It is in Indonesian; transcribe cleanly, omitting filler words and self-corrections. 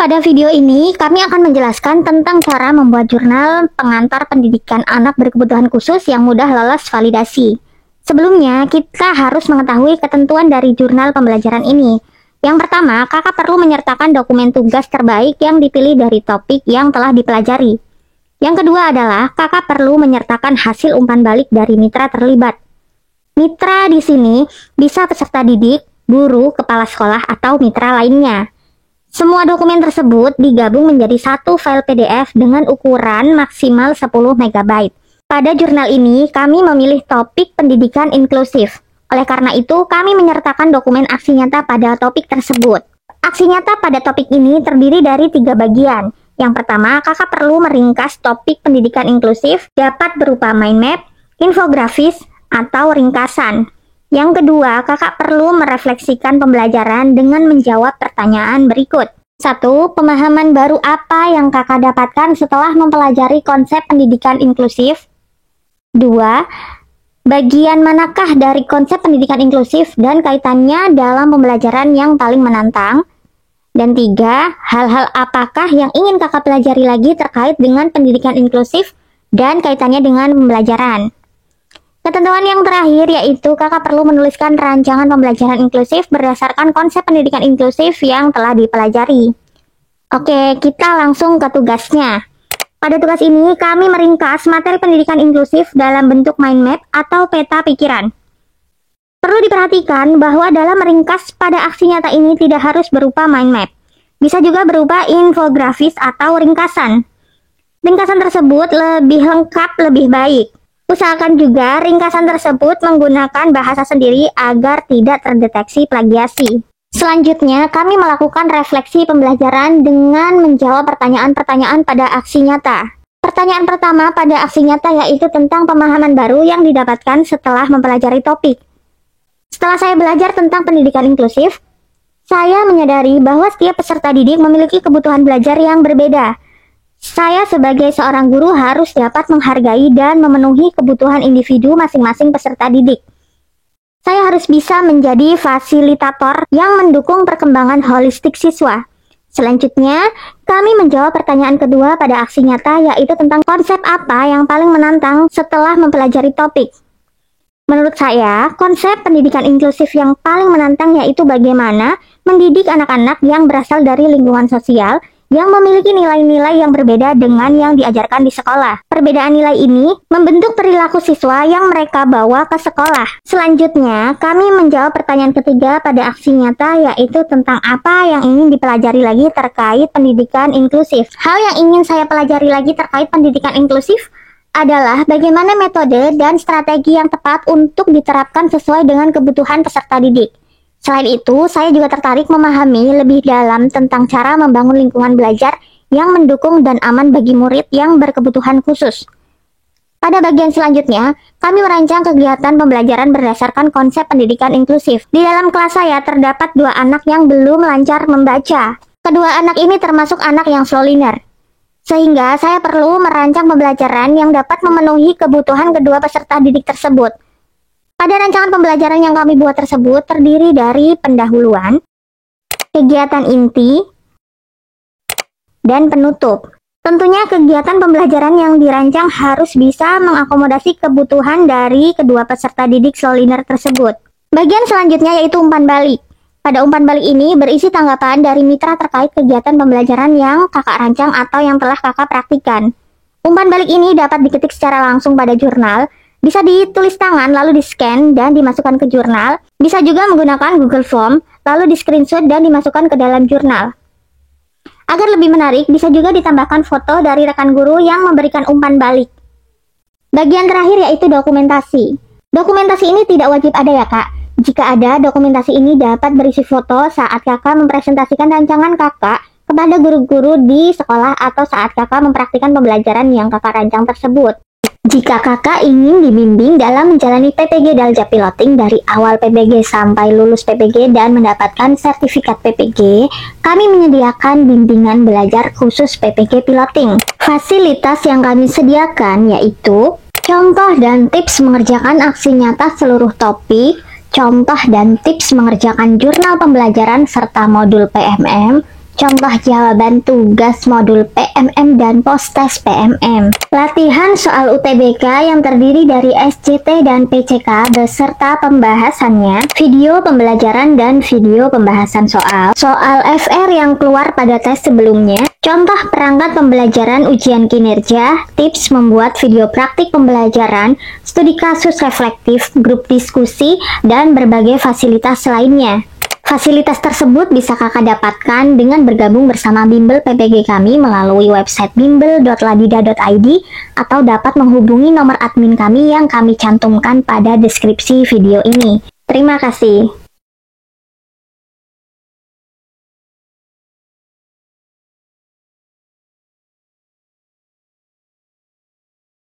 Pada video ini, kami akan menjelaskan tentang cara membuat jurnal pengantar pendidikan anak berkebutuhan khusus yang mudah lolos validasi. Sebelumnya, kita harus mengetahui ketentuan dari jurnal pembelajaran ini. Yang pertama, kakak perlu menyertakan dokumen tugas terbaik yang dipilih dari topik yang telah dipelajari. Yang kedua adalah, kakak perlu menyertakan hasil umpan balik dari mitra terlibat. Mitra di sini bisa peserta didik, guru, kepala sekolah, atau mitra lainnya. Semua dokumen tersebut digabung menjadi satu file PDF dengan ukuran maksimal 10 MB. Pada jurnal ini, kami memilih topik pendidikan inklusif. Oleh karena itu, kami menyertakan dokumen aksi nyata pada topik tersebut. Aksi nyata pada topik ini terdiri dari 3 bagian. Yang pertama, kakak perlu meringkas topik pendidikan inklusif, dapat berupa mind map, infografis, atau ringkasan. Yang kedua, kakak perlu merefleksikan pembelajaran dengan menjawab pertanyaan berikut. 1. Pemahaman baru apa yang kakak dapatkan setelah mempelajari konsep pendidikan inklusif? 2. Bagian manakah dari konsep pendidikan inklusif dan kaitannya dalam pembelajaran yang paling menantang? Dan 3. Hal-hal apakah yang ingin kakak pelajari lagi terkait dengan pendidikan inklusif dan kaitannya dengan pembelajaran? Ketentuan yang terakhir yaitu kakak perlu menuliskan rancangan pembelajaran inklusif berdasarkan konsep pendidikan inklusif yang telah dipelajari. Oke, kita langsung ke tugasnya. Pada tugas ini, kami meringkas materi pendidikan inklusif dalam bentuk mind map atau peta pikiran. Perlu diperhatikan bahwa dalam meringkas pada aksi nyata ini tidak harus berupa mind map. Bisa juga berupa infografis atau ringkasan. Ringkasan tersebut lebih lengkap, lebih baik. Usahakan juga ringkasan tersebut menggunakan bahasa sendiri agar tidak terdeteksi plagiasi. Selanjutnya, kami melakukan refleksi pembelajaran dengan menjawab pertanyaan-pertanyaan pada aksi nyata. Pertanyaan pertama pada aksi nyata yaitu tentang pemahaman baru yang didapatkan setelah mempelajari topik. Setelah saya belajar tentang pendidikan inklusif, saya menyadari bahwa setiap peserta didik memiliki kebutuhan belajar yang berbeda. Saya sebagai seorang guru harus dapat menghargai dan memenuhi kebutuhan individu masing-masing peserta didik. Saya harus bisa menjadi fasilitator yang mendukung perkembangan holistik siswa. Selanjutnya, kami menjawab pertanyaan kedua pada aksi nyata yaitu tentang konsep apa yang paling menantang setelah mempelajari topik. Menurut saya, konsep pendidikan inklusif yang paling menantang yaitu bagaimana mendidik anak-anak yang berasal dari lingkungan sosial yang memiliki nilai-nilai yang berbeda dengan yang diajarkan di sekolah. Perbedaan nilai ini membentuk perilaku siswa yang mereka bawa ke sekolah. Selanjutnya, kami menjawab pertanyaan ketiga pada aksi nyata yaitu tentang apa yang ingin dipelajari lagi terkait pendidikan inklusif. Hal yang ingin saya pelajari lagi terkait pendidikan inklusif adalah bagaimana metode dan strategi yang tepat untuk diterapkan sesuai dengan kebutuhan peserta didik. Selain itu, saya juga tertarik memahami lebih dalam tentang cara membangun lingkungan belajar yang mendukung dan aman bagi murid yang berkebutuhan khusus. Pada bagian selanjutnya, kami merancang kegiatan pembelajaran berdasarkan konsep pendidikan inklusif. Di dalam kelas saya terdapat 2 anak yang belum lancar membaca. Kedua anak ini termasuk anak yang slow learner. Sehingga saya perlu merancang pembelajaran yang dapat memenuhi kebutuhan kedua peserta didik tersebut. Pada rancangan pembelajaran yang kami buat tersebut terdiri dari pendahuluan, kegiatan inti, dan penutup. Tentunya kegiatan pembelajaran yang dirancang harus bisa mengakomodasi kebutuhan dari kedua peserta didik slow learner tersebut. Bagian selanjutnya yaitu umpan balik. Pada umpan balik ini berisi tanggapan dari mitra terkait kegiatan pembelajaran yang kakak rancang atau yang telah kakak praktikkan. Umpan balik ini dapat diketik secara langsung pada jurnal, bisa ditulis tangan lalu di-scan dan dimasukkan ke jurnal. Bisa juga menggunakan Google Form lalu di-screenshot dan dimasukkan ke dalam jurnal. Agar lebih menarik, bisa juga ditambahkan foto dari rekan guru yang memberikan umpan balik. Bagian terakhir yaitu dokumentasi. Dokumentasi ini tidak wajib ada ya kak. Jika ada, dokumentasi ini dapat berisi foto saat kakak mempresentasikan rancangan kakak kepada guru-guru di sekolah atau saat kakak mempraktikkan pembelajaran yang kakak rancang tersebut. Jika kakak ingin dibimbing dalam menjalani PPG Dalja Piloting dari awal PPG sampai lulus PPG dan mendapatkan sertifikat PPG, kami menyediakan bimbingan belajar khusus PPG Piloting. Fasilitas yang kami sediakan yaitu contoh dan tips mengerjakan aksi nyata seluruh topik, contoh dan tips mengerjakan jurnal pembelajaran serta modul PMM, Contoh jawaban tugas modul PMM dan post-tes PMM. Latihan soal UTBK yang terdiri dari SCT dan PCK beserta pembahasannya, video pembelajaran dan video pembahasan soal. Soal FR yang keluar pada tes sebelumnya. Contoh perangkat pembelajaran ujian kinerja, tips membuat video praktik pembelajaran, studi kasus reflektif, grup diskusi, dan berbagai fasilitas lainnya. Fasilitas tersebut bisa kakak dapatkan dengan bergabung bersama bimbel PPG kami melalui website bimbel.ladida.id atau dapat menghubungi nomor admin kami yang kami cantumkan pada deskripsi video ini. Terima kasih.